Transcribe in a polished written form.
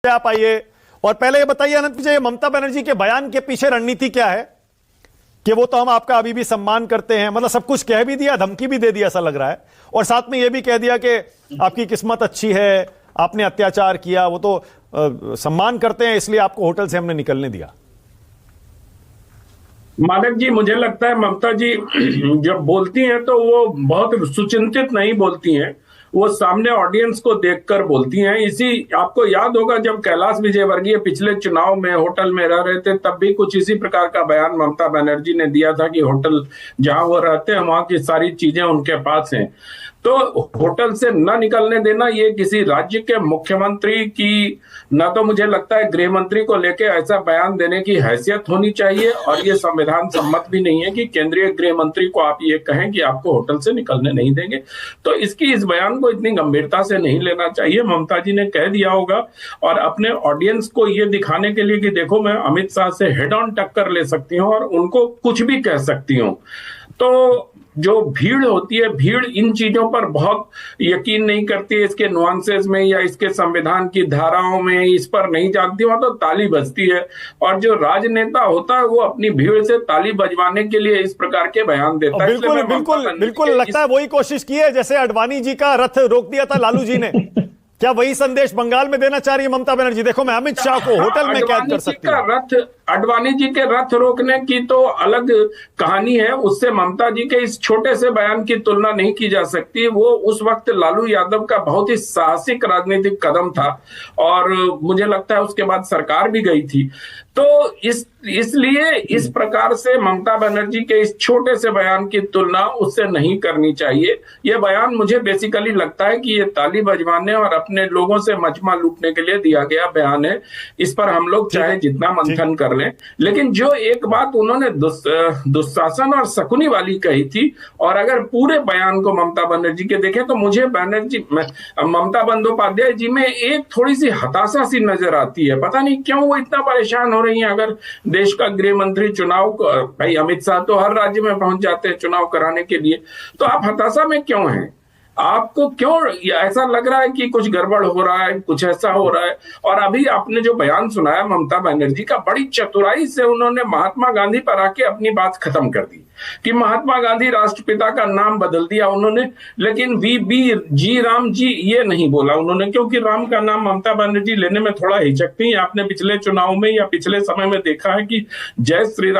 आप आइए और पहले ये बताइए अनंत विजय, ममता बनर्जी के बयान के पीछे रणनीति क्या है? कि वो तो हम आपका अभी भी सम्मान करते हैं, मतलब सब कुछ कह भी दिया, धमकी भी दे दिया ऐसा लग रहा है, और साथ में ये भी कह दिया कि आपकी किस्मत अच्छी है, आपने अत्याचार किया, वो तो सम्मान करते हैं इसलिए आपको होटल से हमने निकलने दिया। माधव जी, मुझे लगता है ममता जी जब बोलती हैं तो वो बहुत सुचिंतित नहीं बोलती हैं, वो सामने ऑडियंस को देखकर बोलती हैं। इसी आपको याद होगा जब कैलाश विजयवर्गीय पिछले चुनाव में होटल में रह रहे थे, तब भी कुछ इसी प्रकार का बयान ममता बनर्जी ने दिया था कि होटल जहां वो रहते हैं वहां की सारी चीजें उनके पास हैं। तो होटल से न निकलने देना ये किसी राज्य के मुख्यमंत्री की, न तो मुझे लगता है गृह मंत्री को लेके ऐसा बयान देने की हैसियत होनी चाहिए, और ये संविधान सम्मत भी नहीं है कि केंद्रीय गृह मंत्री को आप ये कहें कि आपको होटल से निकलने नहीं देंगे। तो इस बयान को इतनी गंभीरता से नहीं लेना चाहिए। ममता जी ने कह दिया होगा, और अपने ऑडियंस को ये दिखाने के लिए कि देखो मैं अमित शाह से हेड ऑन टक्कर ले सकती हूँ और उनको कुछ भी कह सकती हूँ। तो जो भीड़ होती है, भीड़ इन चीजों पर बहुत यकीन नहीं करती है, इसके नुआंसेस में या इसके संविधान की धाराओं में इस पर नहीं जानती, वहां तो ताली बजती है। और जो राजनेता होता है वो अपनी भीड़ से ताली बजवाने के लिए इस प्रकार के बयान देता है। बिल्कुल बिल्कुल बिल्कुल लगता है वही कोशिश की है जैसे अडवाणी जी का रथ रोक दिया था लालू जी ने। क्या वही संदेश बंगाल में देना चाह रही है ममता बनर्जी? देखो मैं अमित शाह को होटल में कैद कर सकती हूं। अडवाणी जी के रथ रोकने की तो अलग कहानी है, उससे ममता जी के इस छोटे से बयान की तुलना नहीं की जा सकती। वो उस वक्त लालू यादव का बहुत ही साहसिक राजनीतिक कदम था, और मुझे लगता है उसके बाद सरकार भी गई थी। तो इसलिए इस प्रकार से ममता बनर्जी के इस छोटे से बयान की तुलना उससे नहीं करनी चाहिए। यह बयान मुझे बेसिकली लगता है कि ये ताली बजवाने और अपने लोगों से मजमा लूटने के लिए दिया गया बयान है। इस पर हम लोग चाहे जितना मंथन कर लें, लेकिन जो एक बात उन्होंने दुशासन और शकुनी वाली कही थी, और अगर पूरे बयान को ममता बनर्जी के देखें तो मुझे ममता बंदोपाध्याय जी में एक थोड़ी सी हताशा सी नजर आती है। पता नहीं क्यों वो इतना परेशान हो रही हैं। अगर देश का गृह मंत्री चुनाव, भाई अमित शाह तो हर राज्य में पहुंच जाते हैं चुनाव कराने के लिए, तो आप हताशा में क्यों हैं? आपको क्यों ऐसा लग रहा है कि कुछ गड़बड़ हो रहा है, कुछ ऐसा हो रहा है? और अभी आपने जो बयान सुनाया ममता बनर्जी का, बड़ी चतुराई से उन्होंने महात्मा गांधी पर आके अपनी बात खत्म कर दी कि महात्मा गांधी राष्ट्रपिता का नाम बदल दिया उन्होंने, लेकिन वी राम जी ये नहीं बोला उन्होंने, क्योंकि राम का नाम ममता बनर्जी लेने में थोड़ा हिचकती हैं। आपने पिछले चुनाव में या पिछले समय में देखा है कि जय श्री राम